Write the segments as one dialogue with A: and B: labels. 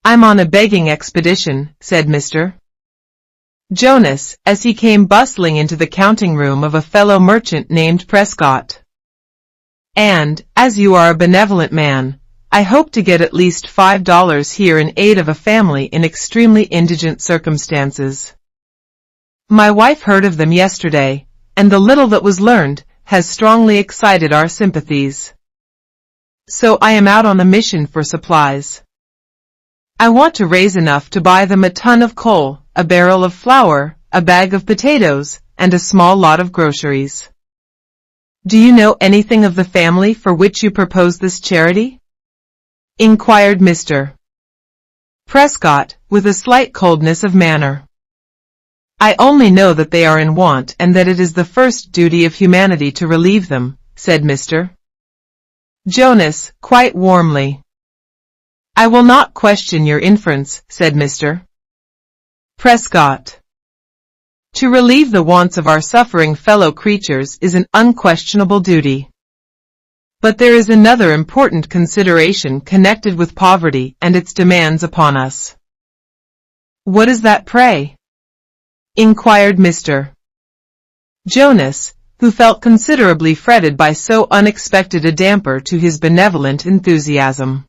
A: I'm on a begging expedition, said Mr. Jonas, as he came bustling into the counting room of a fellow merchant named Prescott. And, as you are a benevolent man, I hope to get at least $5 here in aid of a family in extremely indigent circumstances. My wife heard of them yesterday, and the little that was learned has strongly excited our sympathies. So I am out on a mission for supplies. I want to raise enough to buy them a ton of coal, a barrel of flour, a bag of potatoes, and a small lot of groceries. Do you know anything of the family for which you propose this charity? Inquired Mr. Prescott, with a slight coldness of manner. I only know that they are in want and that it is the first duty of humanity to relieve them, said Mr. Jonas, quite warmly. I will not question your inference, said Mr. Prescott. To relieve the wants of our suffering fellow creatures is an unquestionable duty. But there is another important consideration connected with poverty and its demands upon us. What is that, pray? Inquired Mr. Jonas, who felt considerably fretted by so unexpected a damper to his benevolent enthusiasm.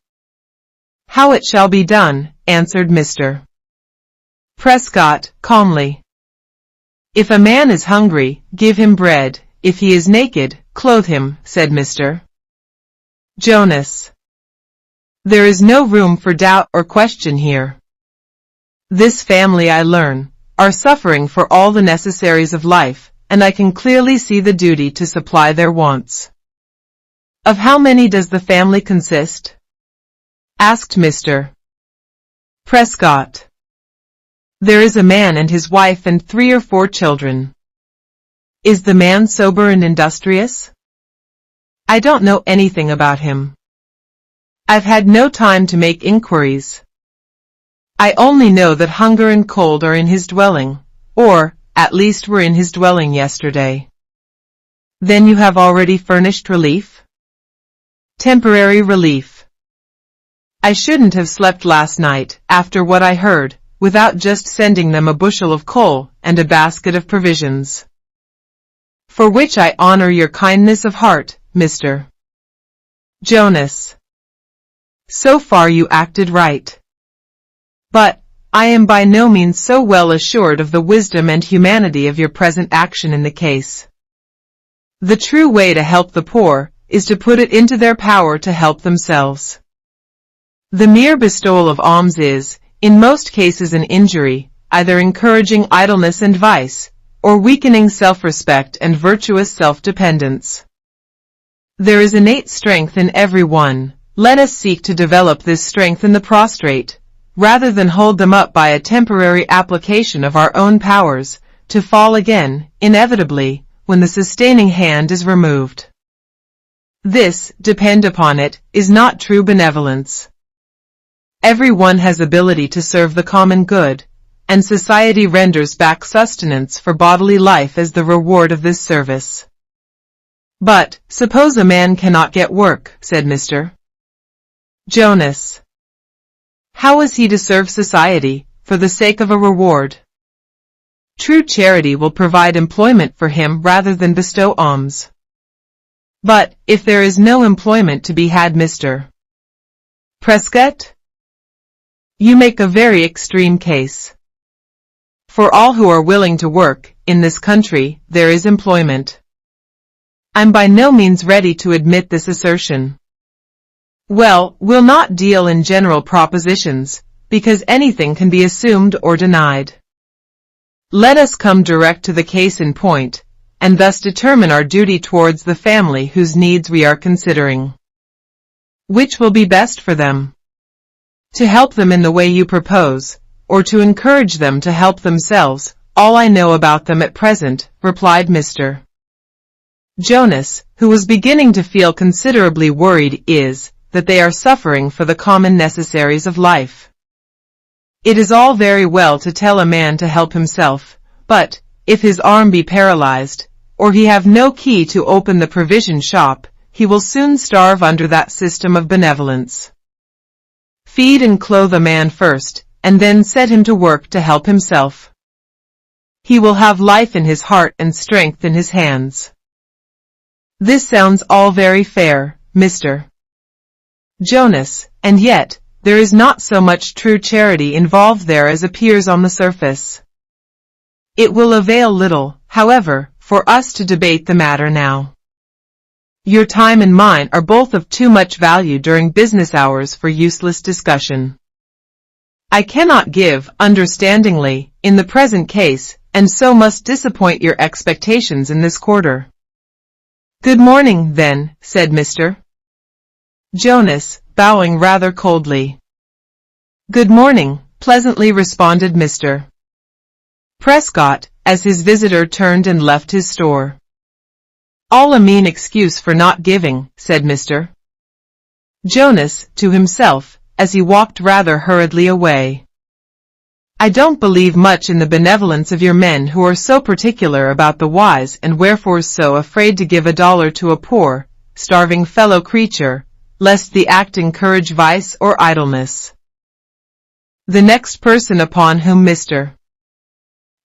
A: How it shall be done, answered Mr. Prescott, calmly. If a man is hungry, give him bread, if he is naked, clothe him, said Mr. Jonas. There is no room for doubt or question here. This family, I learn, are suffering for all the necessaries of life, and I can clearly see the duty to supply their wants. Of how many does the family consist? Asked Mr. Prescott. There is a man and his wife and 3 or 4 children. Is the man sober and industrious? I don't know anything about him. I've had no time to make inquiries. I only know that hunger and cold are in his dwelling, or, at least were in his dwelling yesterday. Then you have already furnished relief? Temporary relief. I shouldn't have slept last night, after what I heard, without just sending them a bushel of coal and a basket of provisions. For which I honor your kindness of heart, Mr. Jonas. So far you acted right. But, I am by no means so well assured of the wisdom and humanity of your present action in the case. The true way to help the poor is to put it into their power to help themselves. The mere bestowal of alms is, in most cases, an injury, either encouraging idleness and vice, or weakening self-respect and virtuous self-dependence. There is innate strength in every one. Let us seek to develop this strength in the prostrate, rather than hold them up by a temporary application of our own powers, to fall again, inevitably, when the sustaining hand is removed. This, depend upon it, is not true benevolence. Every one has ability to serve the common good, and society renders back sustenance for bodily life as the reward of this service. But, suppose a man cannot get work, said Mr. Jonas. How is he to serve society, for the sake of a reward? True charity will provide employment for him rather than bestow alms. But, if there is no employment to be had, Mr. Prescott? You make a very extreme case. For all who are willing to work, in this country, there is employment. I'm by no means ready to admit this assertion. Well, we'll not deal in general propositions, because anything can be assumed or denied. Let us come direct to the case in point, and thus determine our duty towards the family whose needs we are considering. Which will be best for them? To help them in the way you propose, or to encourage them to help themselves? All I know about them at present, replied Mr. Jonas, who was beginning to feel considerably worried, is that they are suffering for the common necessaries of life. It is all very well to tell a man to help himself, but, if his arm be paralyzed, or he have no key to open the provision shop, he will soon starve under that system of benevolence. Feed and clothe a man first, and then set him to work to help himself. He will have life in his heart and strength in his hands. This sounds all very fair, Mr. Jonas, and yet, there is not so much true charity involved there as appears on the surface. It will avail little, however, for us to debate the matter now. Your time and mine are both of too much value during business hours for useless discussion. I cannot give, understandingly, in the present case, and so must disappoint your expectations in this quarter. Good morning, then, said Mr. Jonas, bowing rather coldly. Good morning, pleasantly responded Mr. Prescott, as his visitor turned and left his store. All a mean excuse for not giving, said Mr. Jonas, to himself, as he walked rather hurriedly away. I don't believe much in the benevolence of your men who are so particular about the whys and wherefores, so afraid to give $1 to a poor, starving fellow creature, lest the act encourage vice or idleness. The next person upon whom Mr.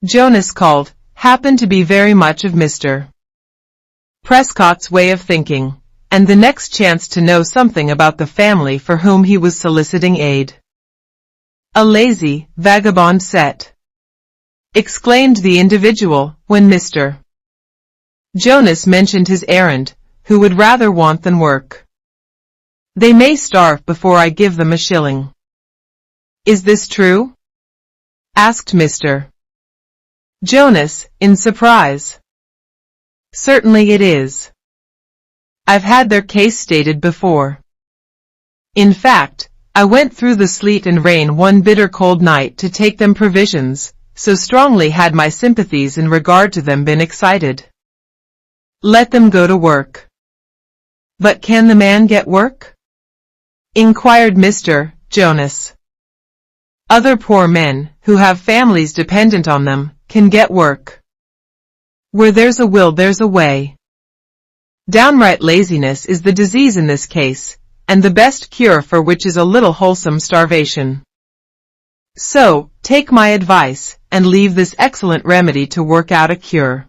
A: Jonas called happened to be very much of Mr. Prescott's way of thinking, and the next chance to know something about the family for whom he was soliciting aid. A lazy, vagabond set, exclaimed the individual, when Mr. Jonas mentioned his errand, who would rather want than work. They may starve before I give them a shilling. Is this true? Asked Mr. Jonas, in surprise. Certainly it is. I've had their case stated before. In fact, I went through the sleet and rain one bitter cold night to take them provisions, so strongly had my sympathies in regard to them been excited. Let them go to work. But can the man get work? Inquired Mr. Jonas. Other poor men, who have families dependent on them, can get work. Where there's a will there's a way. Downright laziness is the disease in this case, and the best cure for which is a little wholesome starvation. So, take my advice, and leave this excellent remedy to work out a cure.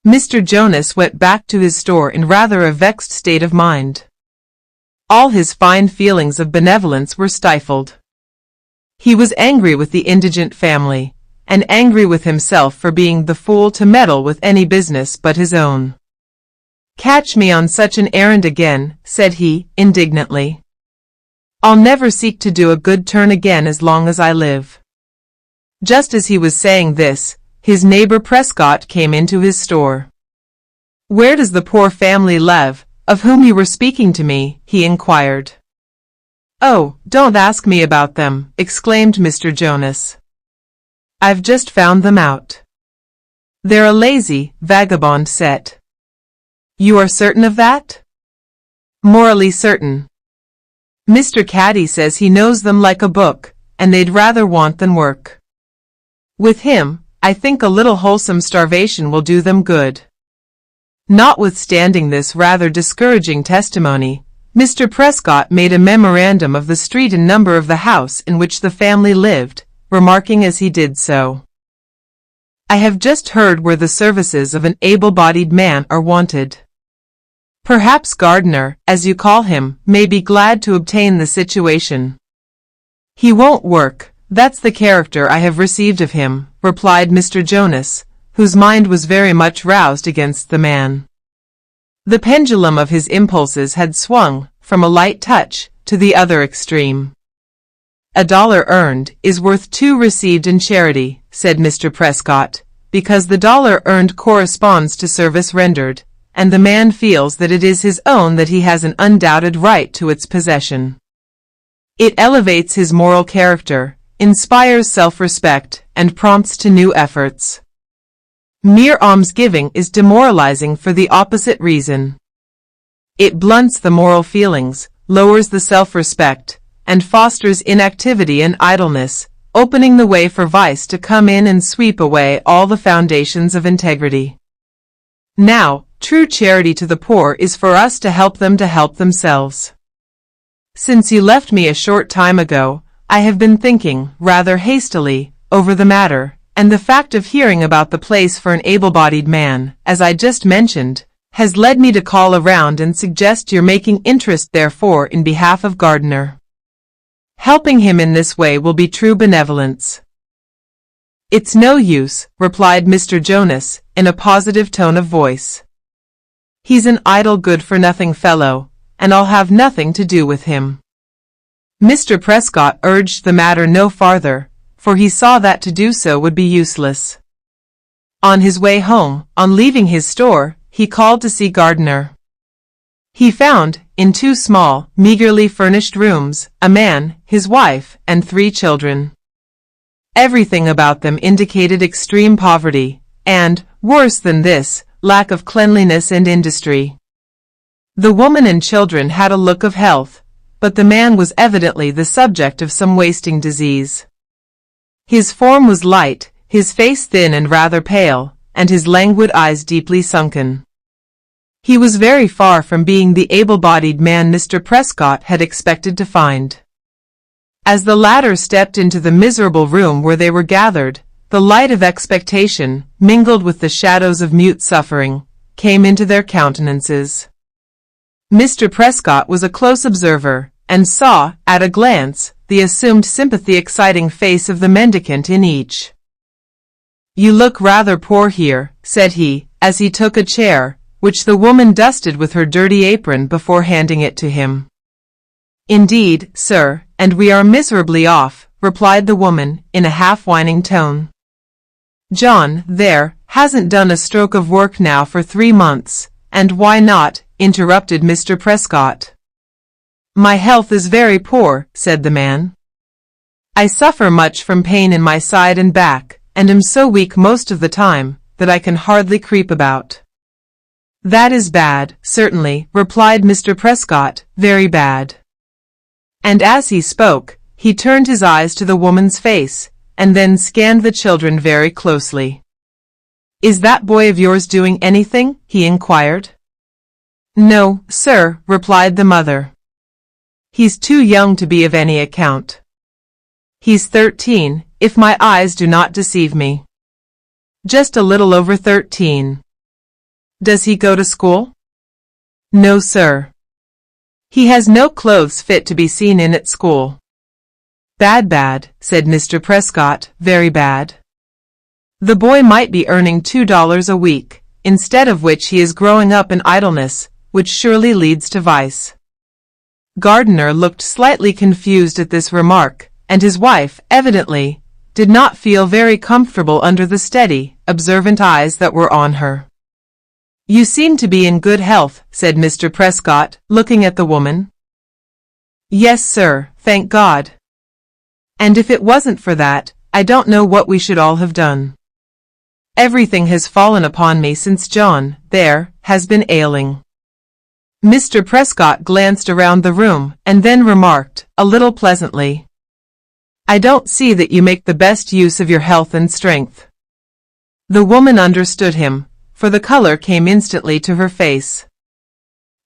A: Mr. Jonas went back to his store in rather a vexed state of mind. All his fine feelings of benevolence were stifled. He was angry with the indigent family, and angry with himself for being the fool to meddle with any business but his own. Catch me on such an errand again, said he, indignantly. I'll never seek to do a good turn again as long as I live. Just as he was saying this, his neighbor Prescott came into his store. Where does the poor family live, of whom you were speaking to me? He inquired. Oh, don't ask me about them, exclaimed Mr. Jonas. I've just found them out. They're a lazy, vagabond set. You are certain of that? Morally certain. Mr. Caddy says he knows them like a book, and they'd rather want than work. With him, I think a little wholesome starvation will do them good. Notwithstanding this rather discouraging testimony, Mr. Prescott made a memorandum of the street and number of the house in which the family lived, remarking as he did so, I have just heard where the services of an able-bodied man are wanted. Perhaps Gardner, as you call him, may be glad to obtain the situation. He won't work, that's the character I have received of him, replied Mr. Jonas, whose mind was very much roused against the man. The pendulum of his impulses had swung, from a light touch, to the other extreme. $1 earned is worth 2 received in charity, said Mr. Prescott, because the $1 earned corresponds to service rendered, and the man feels that it is his own, that he has an undoubted right to its possession. It elevates his moral character, inspires self-respect, and prompts to new efforts. Mere almsgiving is demoralizing for the opposite reason. It blunts the moral feelings, lowers the self-respect, and fosters inactivity and idleness, opening the way for vice to come in and sweep away all the foundations of integrity. Now, true charity to the poor is for us to help them to help themselves. Since you left me a short time ago, I have been thinking, rather hastily, over the matter, and the fact of hearing about the place for an able-bodied man, as I just mentioned, has led me to call around and suggest your making interest therefore in behalf of Gardner. Helping him in this way will be true benevolence. It's no use, replied Mr. Jonas, in a positive tone of voice. He's an idle good-for-nothing fellow, and I'll have nothing to do with him. Mr. Prescott urged the matter no farther, for he saw that to do so would be useless. On his way home, on leaving his store, he called to see Gardner. He found, in 2 small, meagerly furnished rooms, a man, his wife, and 3 children. Everything about them indicated extreme poverty, and, worse than this, lack of cleanliness and industry. The woman and children had a look of health, but the man was evidently the subject of some wasting disease. His form was light, his face thin and rather pale, and his languid eyes deeply sunken. He was very far from being the able-bodied man Mr. Prescott had expected to find. As the latter stepped into the miserable room where they were gathered, the light of expectation, mingled with the shadows of mute suffering, came into their countenances. Mr. Prescott was a close observer, and saw, at a glance, the assumed sympathy-exciting face of the mendicant in each. "You look rather poor here," said he, as he took a chair, which the woman dusted with her dirty apron before handing it to him. "Indeed, sir, and we are miserably off," replied the woman, in a half-whining tone. "John, there, hasn't done a stroke of work now for 3 months, and why not?" interrupted Mr. Prescott. "My health is very poor," said the man. "I suffer much from pain in my side and back, and am so weak most of the time, that I can hardly creep about." "That is bad, certainly," replied Mr. Prescott, "very bad." And as he spoke, he turned his eyes to the woman's face, and then scanned the children very closely. "Is that boy of yours doing anything?" he inquired. "No, sir," replied the mother. "He's too young to be of any account. He's 13, if my eyes do not deceive me. Just a little over 13. Does he go to school?" "No, sir. He has no clothes fit to be seen in at school." "Bad," said Mr. Prescott, "very bad. The boy might be earning $2 a week, instead of which he is growing up in idleness, which surely leads to vice." Gardner looked slightly confused at this remark, and his wife, evidently, did not feel very comfortable under the steady, observant eyes that were on her. "You seem to be in good health," said Mr. Prescott, looking at the woman. "Yes, sir, thank God. And if it wasn't for that, I don't know what we should all have done. Everything has fallen upon me since John, there, has been ailing." Mr. Prescott glanced around the room, and then remarked, a little pleasantly, "I don't see that you make the best use of your health and strength." The woman understood him, for the color came instantly to her face.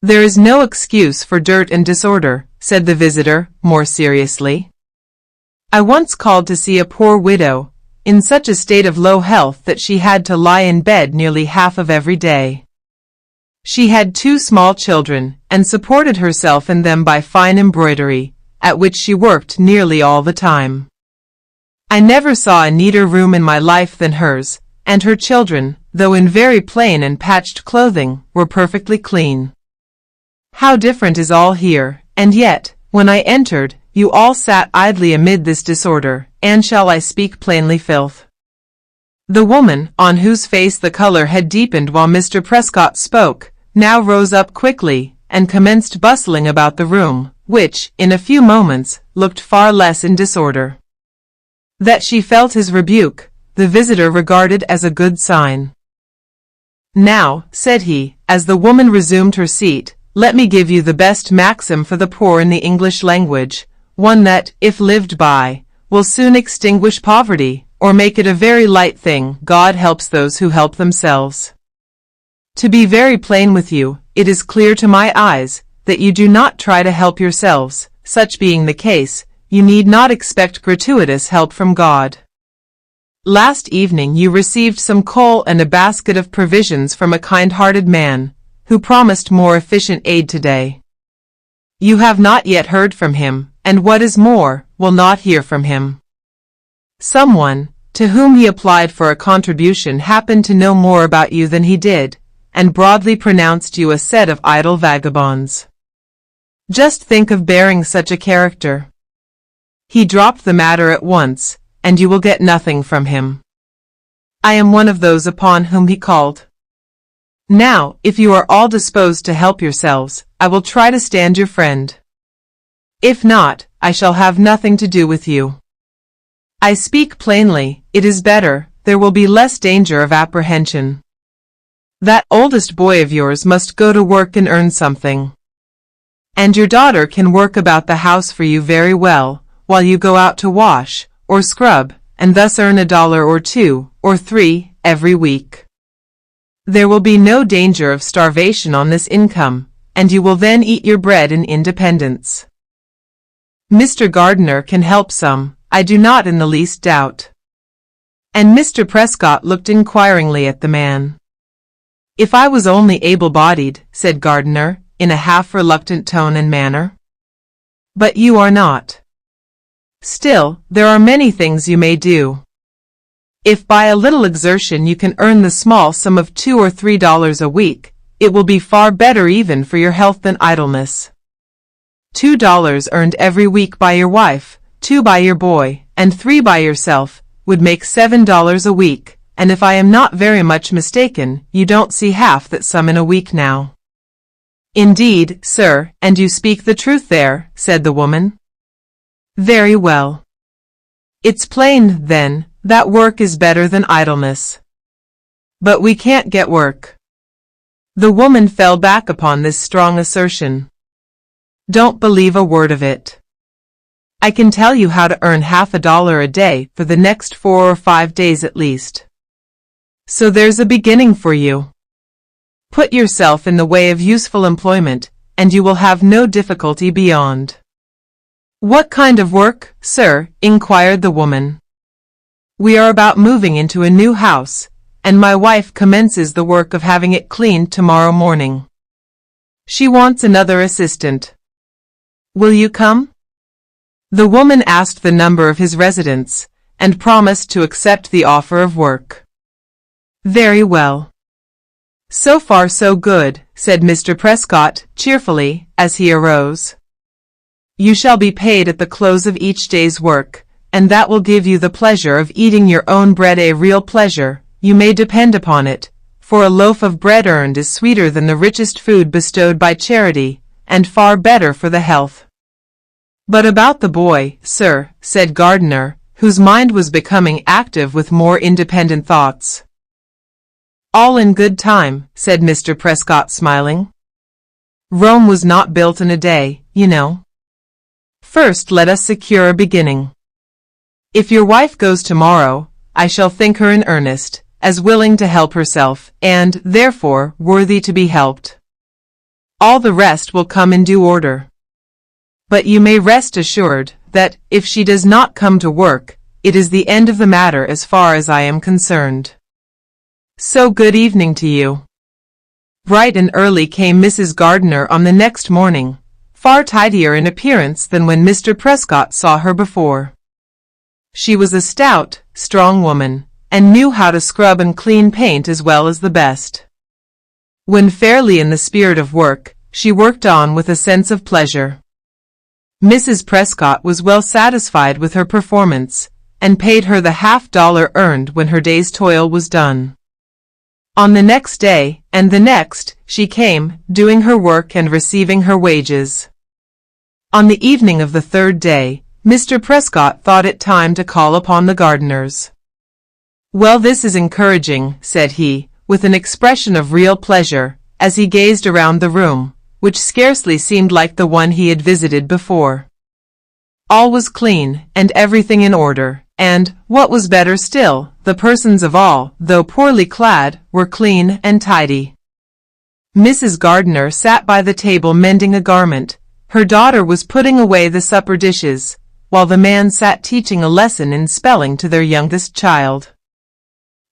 A: "There is no excuse for dirt and disorder," said the visitor, more seriously. "I once called to see a poor widow, in such a state of low health that she had to lie in bed nearly half of every day. She had 2 small children, and supported herself in them by fine embroidery, at which she worked nearly all the time. I never saw a neater room in my life than hers, and her children, though in very plain and patched clothing, were perfectly clean. How different is all here, and yet, when I entered, you all sat idly amid this disorder, and shall I speak plainly, filth." The woman, on whose face the color had deepened while Mr. Prescott spoke, now rose up quickly, and commenced bustling about the room, which, in a few moments, looked far less in disorder. That she felt his rebuke, the visitor regarded as a good sign. "Now," said he, as the woman resumed her seat, "let me give you the best maxim for the poor in the English language, one that, if lived by, will soon extinguish poverty, or make it a very light thing. God helps those who help themselves. To be very plain with you, it is clear to my eyes that you do not try to help yourselves, such being the case, you need not expect gratuitous help from God. Last evening you received some coal and a basket of provisions from a kind-hearted man, who promised more efficient aid today. You have not yet heard from him, and what is more, will not hear from him. Someone, to whom he applied for a contribution, happened to know more about you than he did, and broadly pronounced you a set of idle vagabonds. Just think of bearing such a character. He dropped the matter at once, and you will get nothing from him. I am one of those upon whom he called. Now, if you are all disposed to help yourselves, I will try to stand your friend. If not, I shall have nothing to do with you. I speak plainly, it is better, there will be less danger of apprehension. That oldest boy of yours must go to work and earn something. And your daughter can work about the house for you very well, while you go out to wash, or scrub, and thus earn $1 or $2, or $3, every week. There will be no danger of starvation on this income, and you will then eat your bread in independence. Mr. Gardiner can help some, I do not in the least doubt. And Mr. Prescott looked inquiringly at the man. If I was only able-bodied, said Gardiner, in a half-reluctant tone and manner. But you are not. Still, there are many things you may do. If by a little exertion you can earn the small sum of $2 or $3 a week, it will be far better even for your health than idleness. $2 earned every week by your wife, $2 by your boy, and $3 by yourself, would make $7 a week, and if I am not very much mistaken, you don't see half that sum in a week now. Indeed, sir, and you speak the truth there, said the woman. Very well. It's plain, then, that work is better than idleness. But we can't get work. The woman fell back upon this strong assertion. Don't believe a word of it. I can tell you how to earn $50 a day for the next 4 or 5 days at least. So there's a beginning for you. Put yourself in the way of useful employment, and you will have no difficulty beyond. What kind of work, sir? Inquired the woman. We are about moving into a new house, and my wife commences the work of having it cleaned tomorrow morning. She wants another assistant. Will you come? The woman asked the number of his residence, and promised to accept the offer of work. Very well. So far so good, said Mr. Prescott, cheerfully, as he arose. You shall be paid at the close of each day's work, and that will give you the pleasure of eating your own bread, a real pleasure, you may depend upon it, for a loaf of bread earned is sweeter than the richest food bestowed by charity, and far better for the health. But about the boy, sir, said Gardiner, whose mind was becoming active with more independent thoughts. All in good time, said Mr. Prescott, smiling. Rome was not built in a day, you know. First let us secure a beginning. If your wife goes tomorrow, I shall think her in earnest, as willing to help herself, and, therefore, worthy to be helped. All the rest will come in due order. But you may rest assured that, if she does not come to work, it is the end of the matter as far as I am concerned. So good evening to you. Bright and early came Mrs. Gardiner on the next morning, far tidier in appearance than when Mr. Prescott saw her before. She was a stout, strong woman, and knew how to scrub and clean paint as well as the best. When fairly in the spirit of work, she worked on with a sense of pleasure. Mrs. Prescott was well satisfied with her performance, and paid her the $50 earned when her day's toil was done. On the next day, and the next, she came, doing her work and receiving her wages. On the evening of the third day, Mr. Prescott thought it time to call upon the Gardiners. Well, this is encouraging, said he, with an expression of real pleasure, as he gazed around the room, which scarcely seemed like the one he had visited before. All was clean, and everything in order, and, what was better still, the persons of all, though poorly clad, were clean and tidy. Mrs. Gardiner sat by the table mending a garment, Her daughter was putting away the supper dishes, while the man sat teaching a lesson in spelling to their youngest child.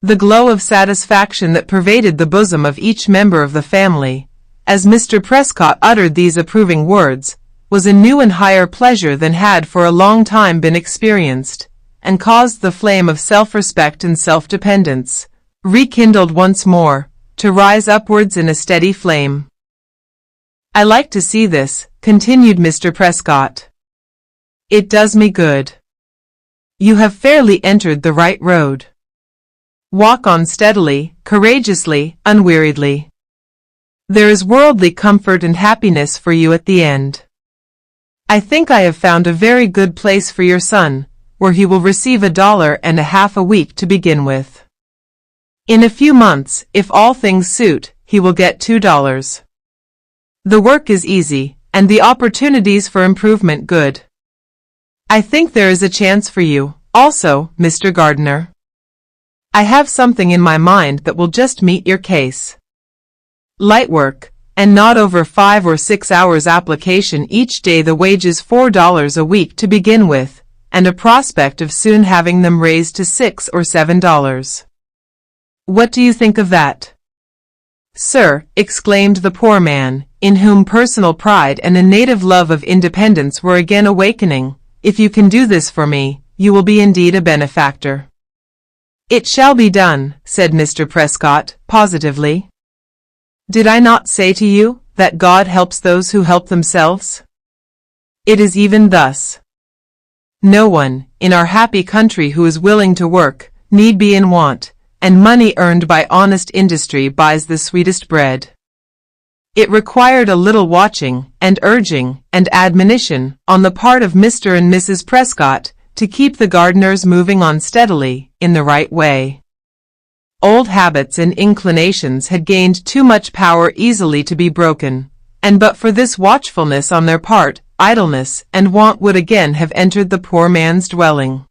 A: The glow of satisfaction that pervaded the bosom of each member of the family, as Mr. Prescott uttered these approving words, was a new and higher pleasure than had for a long time been experienced, and caused the flame of self-respect and self-dependence, rekindled once more, to rise upwards in a steady flame. "I like to see this," continued Mr. Prescott. "It does me good. You have fairly entered the right road. Walk on steadily, courageously, unweariedly. There is worldly comfort and happiness for you at the end. I think I have found a very good place for your son, where he will receive $1.50 a week to begin with. In a few months, if all things suit, he will get $2. The work is easy, and the opportunities for improvement good. I think there is a chance for you, also, Mr. Gardner. I have something in my mind that will just meet your case. Light work, and not over 5 or 6 hours application each day, the wages $4 a week to begin with, and a prospect of soon having them raised to $6 or $7. What do you think of that?" "Sir," exclaimed the poor man, in whom personal pride and a native love of independence were again awakening, "if you can do this for me, you will be indeed a benefactor." "It shall be done," said Mr. Prescott, positively. "Did I not say to you, that God helps those who help themselves? It is even thus. No one, in our happy country who is willing to work, need be in want, and money earned by honest industry buys the sweetest bread." It required a little watching, and urging, and admonition, on the part of Mr. and Mrs. Prescott, to keep the Gardners moving on steadily, in the right way. Old habits and inclinations had gained too much power easily to be broken, and but for this watchfulness on their part, idleness and want would again have entered the poor man's dwelling.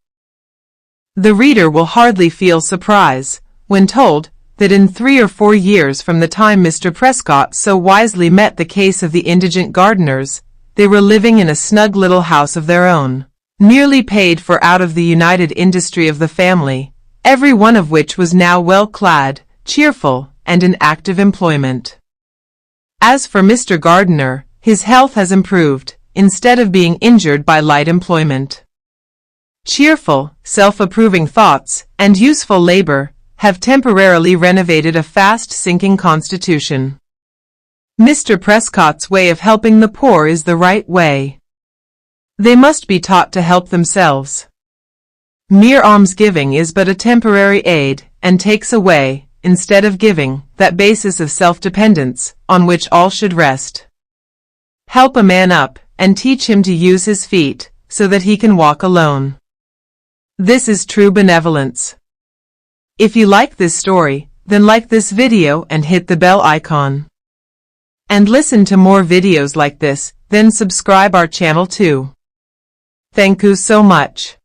A: The reader will hardly feel surprise, when told, that in 3 or 4 years from the time Mr. Prescott so wisely met the case of the indigent Gardners, they were living in a snug little house of their own, nearly paid for out of the united industry of the family, every one of which was now well clad, cheerful, and in active employment. As for Mr. Gardner, his health has improved, instead of being injured by light employment. Cheerful, self-approving thoughts, and useful labor, have temporarily renovated a fast-sinking constitution. Mr. Prescott's way of helping the poor is the right way. They must be taught to help themselves. Mere almsgiving is but a temporary aid, and takes away, instead of giving, that basis of self-dependence, on which all should rest. Help a man up, and teach him to use his feet, so that he can walk alone. This is true benevolence. If you like this story, then like this video and hit the bell icon. And listen to more videos like this, then subscribe our channel too. Thank you so much.